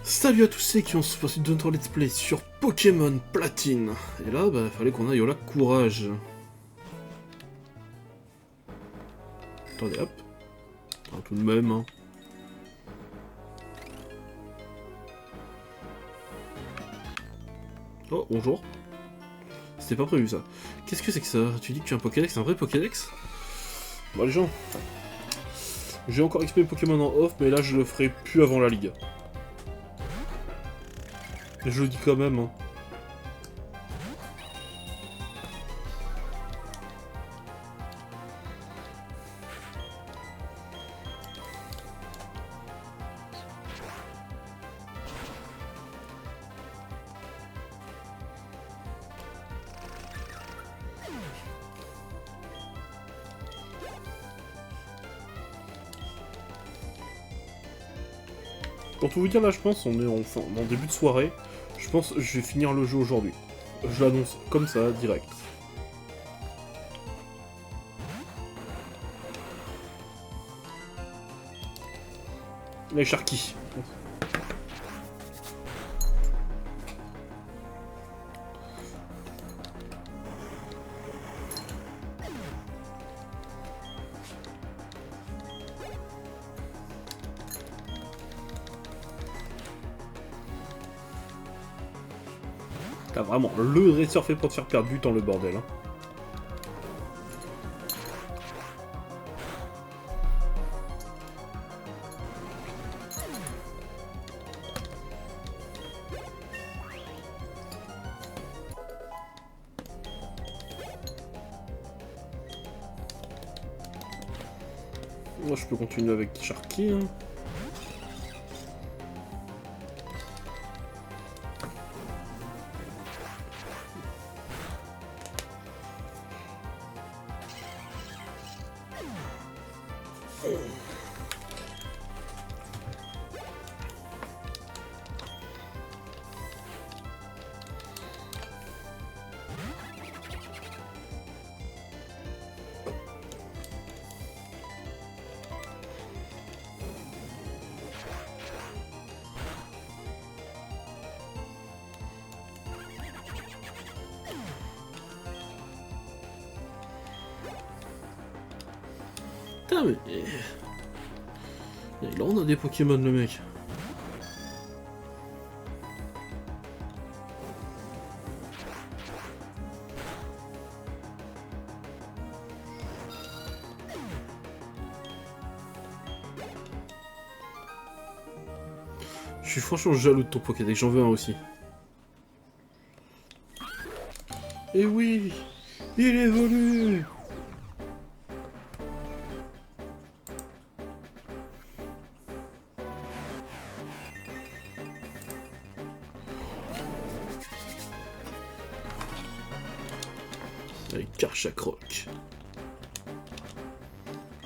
Salut à tous ceux qui ont suivi de notre let's play sur Pokémon Platine. Et là, bah, fallait qu'on aille au lac Courage. Attendez, hop. Ah, tout de même, hein. Oh, bonjour. C'était pas prévu, ça. Qu'est-ce que c'est que ça? Tu dis que tu as un Pokédex, un vrai Pokédex? Bon, les gens. J'ai encore exprimé Pokémon en off, mais là, je le ferai plus avant la Ligue. Et je le dis quand même, hein. Pour tout vous dire, là, je pense, on est en début de soirée. Je pense que je vais finir le jeu aujourd'hui. Je l'annonce comme ça, direct. Les Sharky. T'as vraiment le dresseur fait pour te faire perdre du temps, le bordel. Hein. Moi, je peux continuer avec Sharky. Hein. Putain, mais... Et là, on a des Pokémon, le mec. Je suis franchement jaloux de ton Pokédex, j'en veux un aussi. Et oui, il évolue. Avec Karchakroc.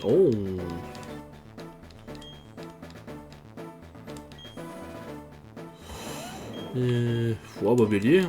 Oh. Oh bah bélier.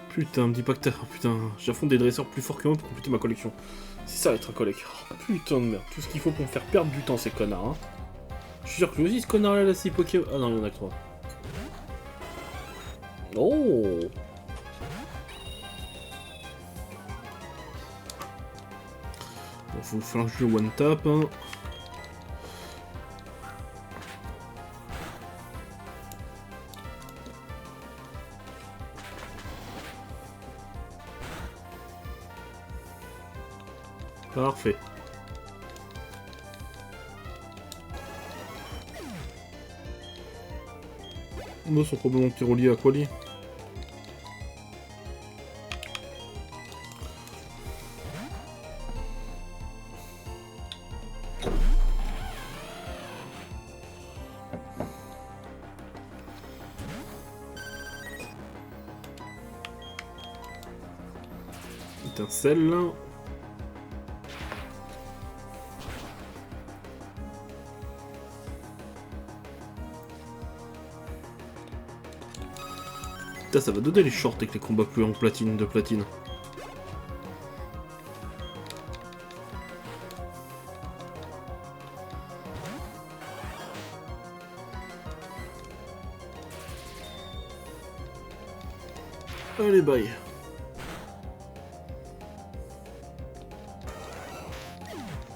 Putain, me dis pas que t'as... Oh, putain, j'affronte des dresseurs plus forts que moi pour compléter ma collection. C'est ça être un collègue. Oh, putain de merde, tout ce qu'il faut pour me faire perdre du temps, ces connards. Hein. Je suis sûr que lui aussi, ce connard-là, là, c'est Pokémon... Ah non, il y en a que 3. Oh. Bon, faut falloir que je joue one tap. Hein. Parfait. Moi, sont probablement Pyroli à Quali. étincelle. Putain, ça va donner les shorts avec les combats plus en platine de platine. Allez, bye.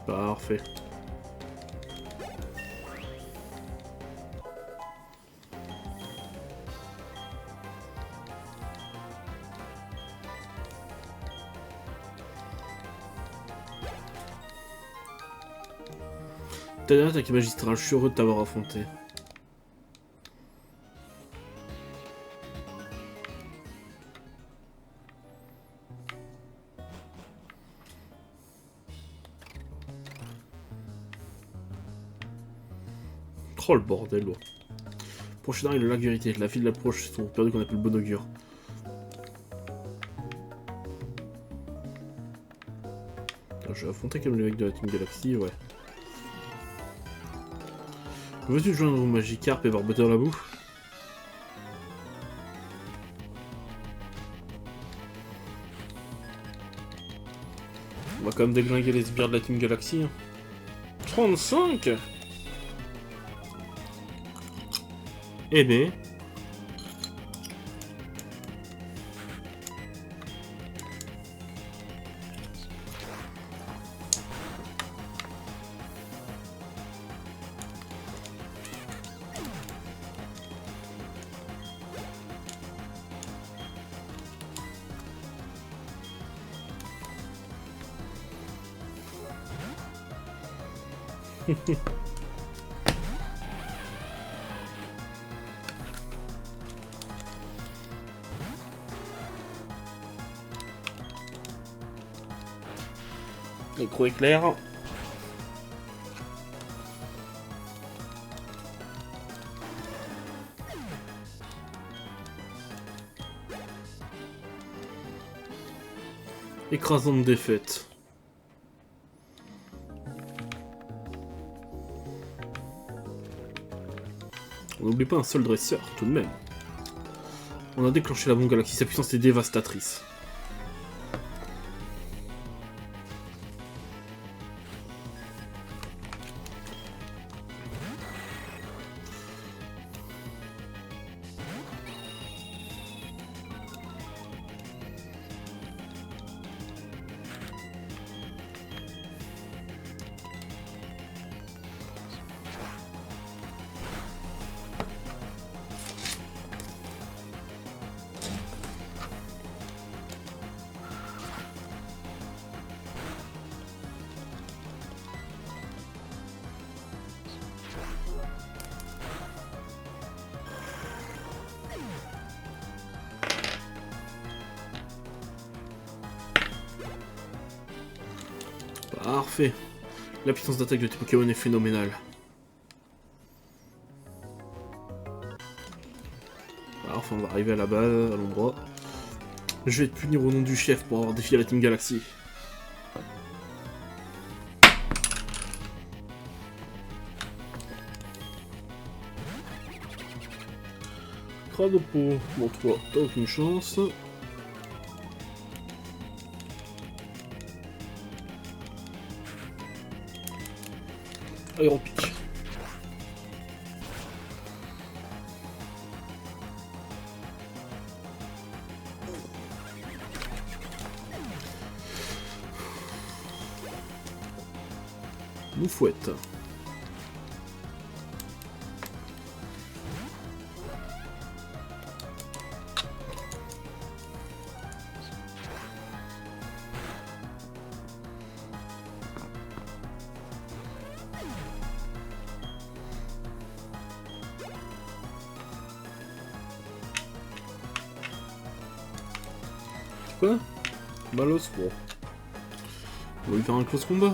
Parfait. Ta dernière attaque magistrale, je suis heureux de t'avoir affronté. Oh le bordel, ouais. Prochain arrêt, le lac vérité. La file approche, sont perdus qu'on appelle le bon augure. Je vais affronter comme le mec de la Team Galaxy, ouais. Veux-tu joindre au Magikarp et barboter la bouffe? On va quand même déglinguer les sbires de la Team Galaxy. Hein. 35. Eh ben... Micro éclair. Écrasante défaite. On n'oublie pas un seul dresseur, tout de même. On a déclenché la bombe galaxie, sa puissance est dévastatrice. Parfait. La puissance d'attaque de tes Pokémon est phénoménale. Enfin, on va arriver à la base, à l'endroit. Je vais te punir au nom du chef pour avoir défié la Team Galaxy. Cradopo, bon toi, t'as aucune chance. Aéropic. Moufouette. Quoi? Malos, bon. On va lui faire un close combat.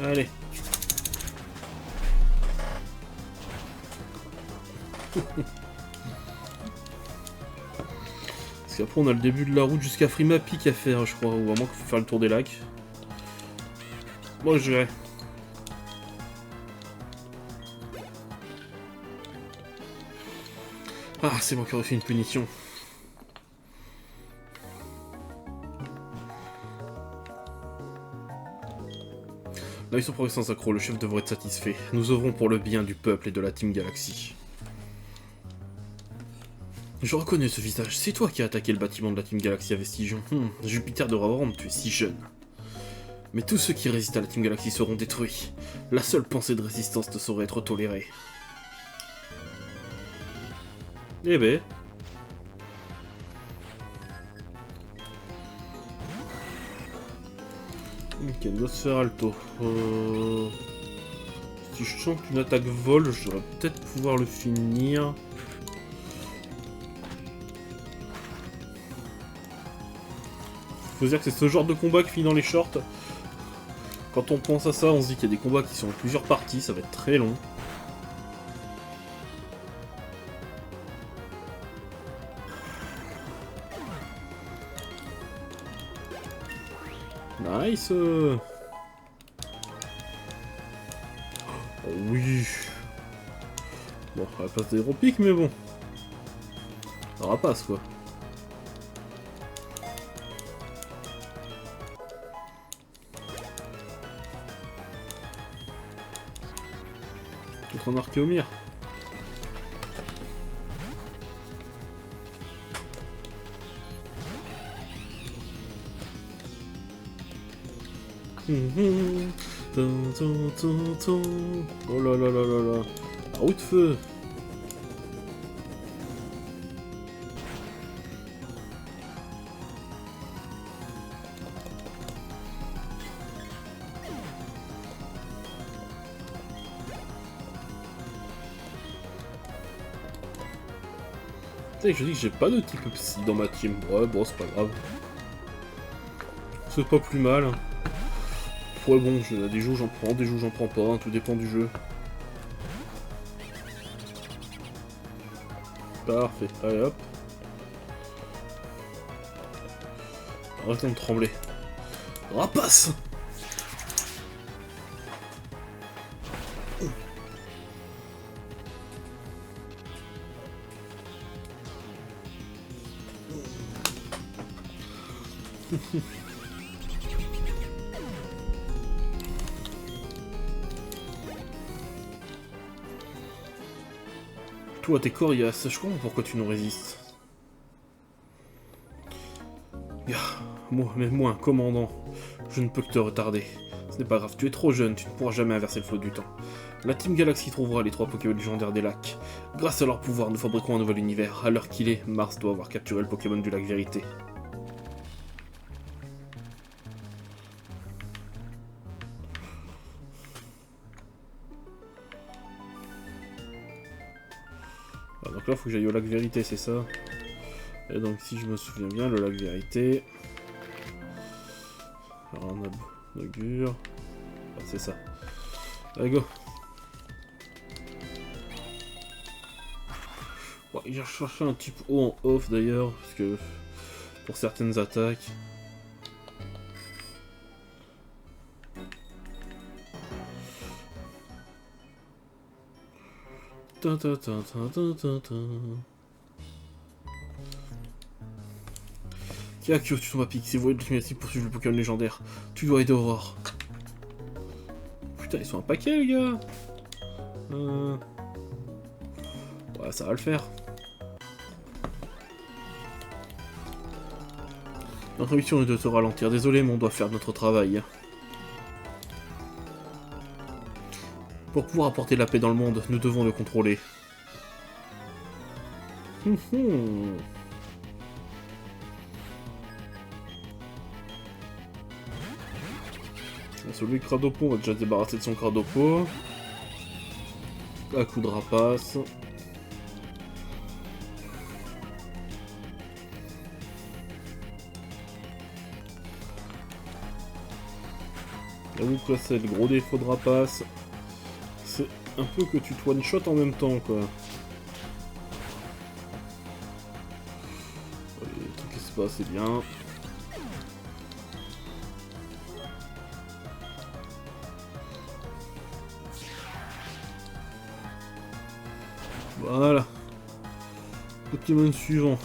Allez. Parce qu'après on a le début de la route jusqu'à Frima Peak à faire, je crois, ou à moins qu'il faut faire le tour des lacs. Moi je vais. Ah, c'est moi qui aurais fait une punition. Là, ils sont progressant accro, le chef devrait être satisfait. Nous œuvrons pour le bien du peuple et de la Team Galaxy. Je reconnais ce visage, c'est toi qui as attaqué le bâtiment de la Team Galaxy à Vestigion. Jupiter devra vraiment tu es si jeune. Mais tous ceux qui résistent à la Team Galaxy seront détruits. La seule pensée de résistance ne saurait être tolérée. Eh ben... Ok, Nosferalto. Si je chante une attaque vol, je devrais peut-être pouvoir le finir. Faut dire que c'est ce genre de combat qui finit dans les shorts. Quand on pense à ça, on se dit qu'il y a des combats qui sont en plusieurs parties, ça va être très long. Nice. Oh oui. Bon, on va pas des gros pics, mais bon. Ça rapace, quoi. Tout en Archéomir. Oh là là là là là. La roue de feu. Je dis que j'ai pas de type psy dans ma team. Ouais, bon, c'est pas grave. C'est pas plus mal. Ouais, bon, des jours j'en prends, des jours j'en prends pas, hein, tout dépend du jeu. Parfait, allez hop. Arrêtons de trembler. Rapace! Toi, t'es coriace, je comprends pourquoi tu nous résistes. Mais moi, commandant, je ne peux que te retarder. Ce n'est pas grave, tu es trop jeune, tu ne pourras jamais inverser le flot du temps. La Team Galaxy trouvera les 3 Pokémon légendaires des lacs. Grâce à leur pouvoir, nous fabriquerons un nouvel univers. À l'heure qu'il est, Mars doit avoir capturé le Pokémon du lac Vérité. Ah, donc là, il faut que j'aille au lac Vérité, c'est ça. Et donc, si je me souviens bien, le lac Vérité... Alors, on a inaugure... Ah, c'est ça. Allez, go. Ouais, j'ai cherché un type haut en off d'ailleurs, parce que pour certaines attaques. Kyakyo, tu tombes à pic, c'est vous l'ultimative pour suivre le Pokémon légendaire. Tu dois aider Aurore. Putain, ils sont un paquet les gars. Ouais, ça va le faire. Notre mission est de te ralentir. Désolé, mais on doit faire notre travail. Pour pouvoir apporter la paix dans le monde, nous devons le contrôler. Celui de Cradopo, on va déjà se débarrasser de son Cradopo. À coup de rapace. J'avoue que là c'est le gros défaut de Rapace. C'est un peu que tu te one-shot en même temps quoi. Allez, t'inquiète pas, c'est bien. Voilà. Pokémon suivant.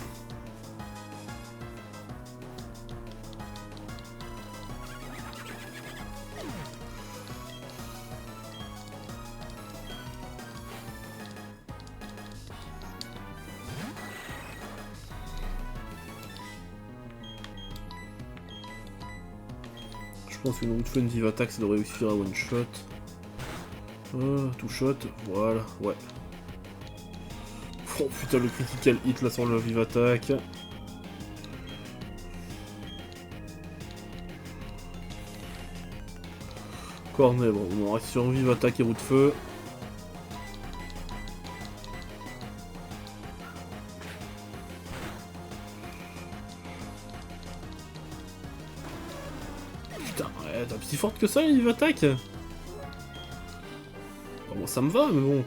Je pense qu'une route une vive attaque, ça devrait suffire à one shot. Tout shot, voilà, ouais. Oh putain, le critical hit là sur le vive attaque. Cornet, bon, on reste sur vive attaque et roue de feu. Putain, ouais, t'as si forte que ça, la vive attaque. Bon, ça me va, mais bon.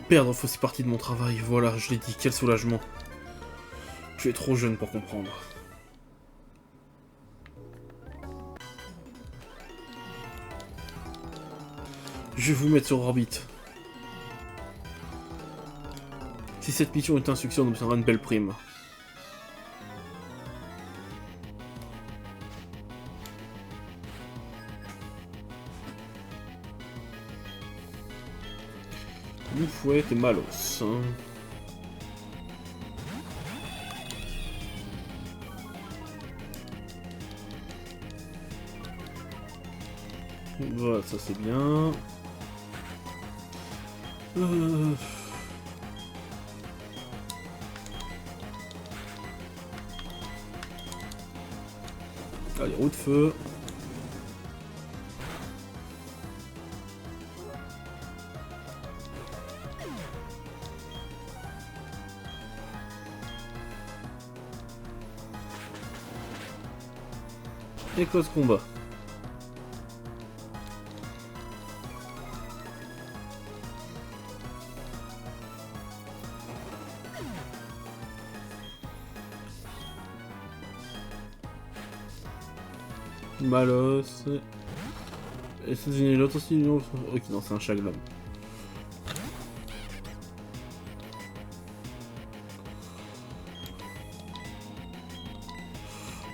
Perdre fait aussi partie de mon travail, voilà, je l'ai dit, quel soulagement. Tu es trop jeune pour comprendre. Je vais vous mettre sur orbite. Si cette mission est un succès, on obtiendra une belle prime. Moufouette et Malos. Hein. Voilà, ça c'est bien. Allez, roue de feu. Et cause combat. Malos. Et c'est une autre aussi. Ok, non, c'est un Chaglam.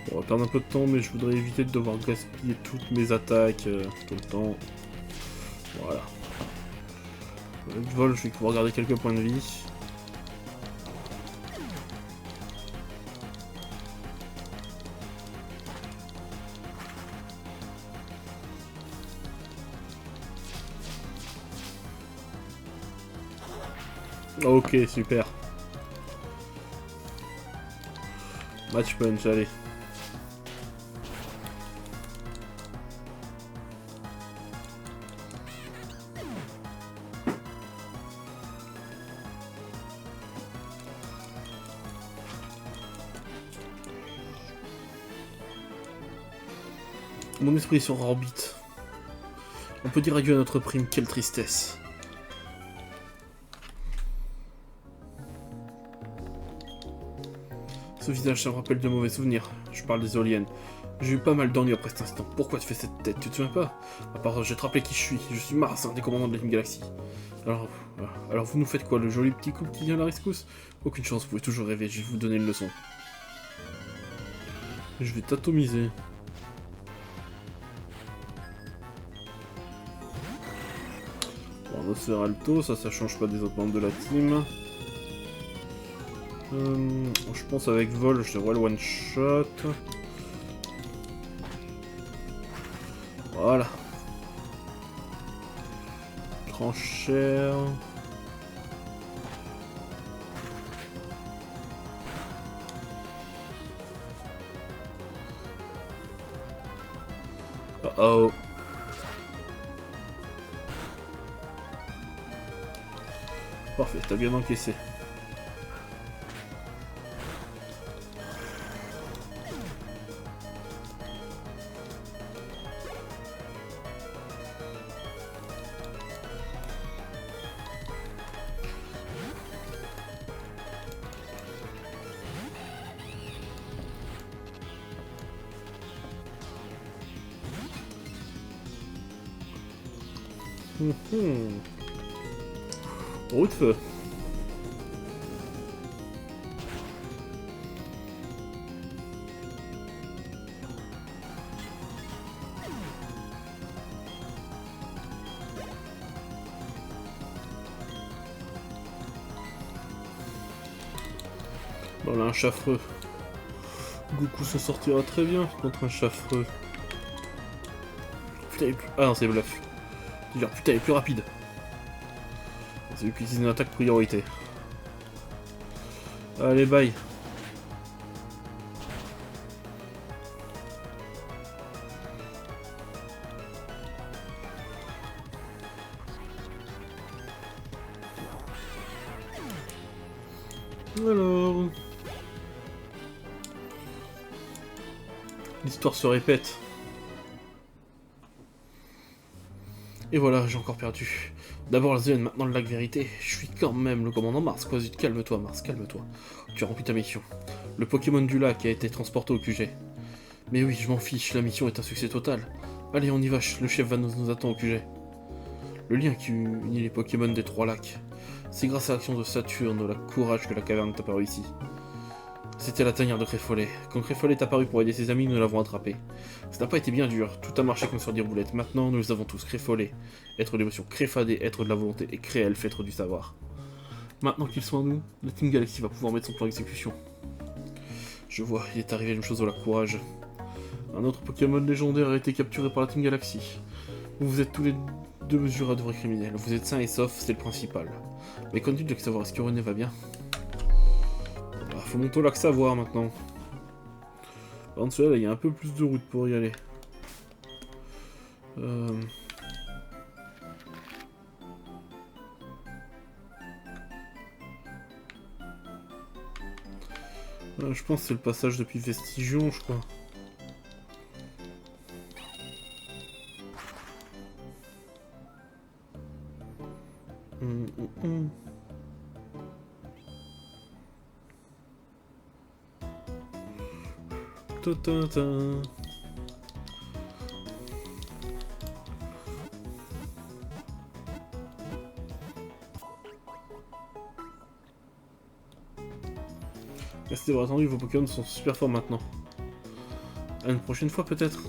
Bon, on va perdre un peu de temps, mais je voudrais éviter de devoir gaspiller toutes mes attaques tout le temps. Voilà. Avec vol, je vais pouvoir garder quelques points de vie. Ok, super. Match punch, allez. Mon esprit est sur orbite. On peut dire adieu à notre prime, quelle tristesse. Ce visage, ça me rappelle de mauvais souvenirs. Je parle des éoliennes. J'ai eu pas mal d'ennuis après cet instant. Pourquoi tu fais cette tête? Tu te souviens pas? À part, je vais te rappeler qui je suis. Je suis Mars, un des commandants de la Team Galaxy. Alors vous nous faites quoi? Le joli petit couple qui vient à la rescousse? Aucune chance, vous pouvez toujours rêver. Je vais vous donner une leçon. Je vais t'atomiser. Bon, Nosferalto, ça change pas des autres membres de la team. Je pense avec vol, je devrais le one shot. Voilà. Tranchère. Oh. Parfait, t'as bien encaissé. Roue de feu. Bon là un chaffreux. Goku s'en sortira très bien contre un chaffreux. Putain il est plus... Ah non c'est bluff. Je veux dire putain il est plus rapide. C'est lui qui utilise une attaque priorité. Allez bye. Alors... L'histoire se répète. Et voilà, j'ai encore perdu. D'abord la zone, maintenant le lac vérité. Je suis quand même le commandant Mars, quoi. Zut, calme-toi Mars, calme-toi. Tu as rempli ta mission. Le Pokémon du lac a été transporté au QG. Mais oui, je m'en fiche, la mission est un succès total. Allez, on y va, le chef va nous attendre au QG. Le lien qui unit les Pokémon des trois lacs. C'est grâce à l'action de Saturne, la courage que la caverne est apparue ici. C'était la tanière de Créfolet. Quand Créfolet est apparu pour aider ses amis, nous l'avons attrapé. Ça n'a pas été bien dur, tout a marché comme sur des roulettes. Maintenant, nous les avons tous. Créfolet, être d'émotion, Créfadé, être de la volonté, et Créelf, être du savoir. Maintenant qu'ils sont à nous, la Team Galaxy va pouvoir mettre son plan d'exécution. Je vois, il est arrivé une chose de la courage. Un autre Pokémon légendaire a été capturé par la Team Galaxy. Vous êtes tous les deux mesurés de vrais criminels. Vous êtes sains et saufs, c'est le principal. Mais qu'en dites de savoir, est-ce que René va bien? Faut monter au lac Savoir maintenant. Par contre, celui-là, il y a un peu plus de route pour y aller. Je pense que c'est le passage depuis Vestigion, je crois. Merci d'avoir attendu, vos Pokémon sont super forts maintenant. À une prochaine fois peut-être.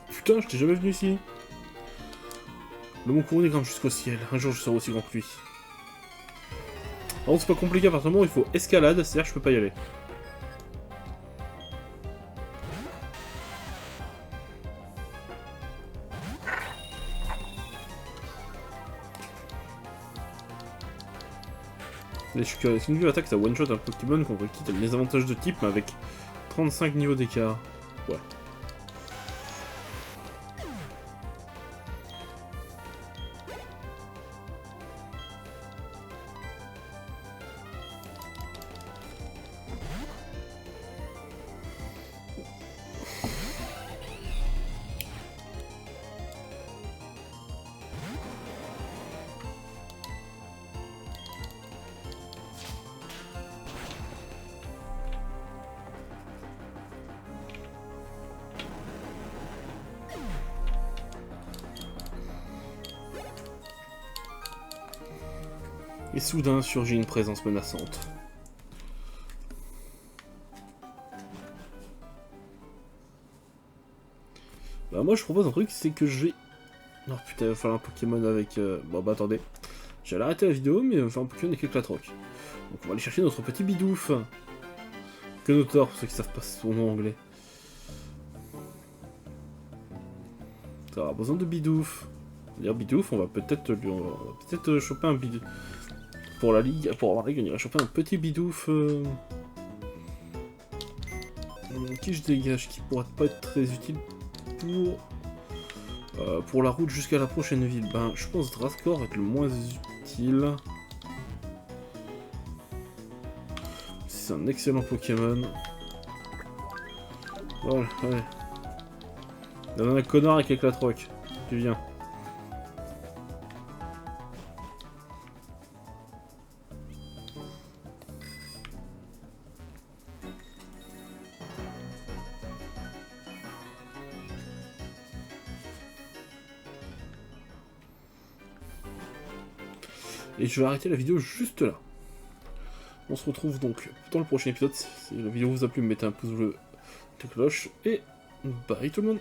Putain, je t'ai jamais venu ici. Le mont couronné grimpe jusqu'au ciel. Un jour, je serai aussi grand que lui. Alors, c'est pas compliqué à partir du moment où il faut escalade, c'est-à-dire que je peux pas y aller. Je suis curieux. C'est une vue attaque, ça one-shot un Pokémon contre qui t'as les avantages de type, mais avec 35 niveaux d'écart. Ouais. Et soudain surgit une présence menaçante. Bah moi je propose un truc, c'est que je vais... Non putain, il va falloir un Pokémon avec... Bon bah attendez. J'allais arrêter la vidéo, mais il va falloir un Pokémon avec Éclatroc. Donc on va aller chercher notre petit bidouf. Quenotor, pour ceux qui savent pas son nom anglais. Ça aura besoin de bidouf. D'ailleurs bidouf, on va peut-être choper un bidouf. Pour la ligue, on irait choper un petit bidouf qui je dégage, qui pourrait pas être très utile pour la route jusqu'à la prochaine ville. Ben, je pense Drascore va être le moins utile. c'est un excellent Pokémon. Voilà, allez. Il y en a un connard avec Éclatroc. Tu viens. Et je vais arrêter la vidéo juste là. On se retrouve donc dans le prochain épisode. Si la vidéo vous a plu, mettez un pouce bleu, la cloche, et bye tout le monde.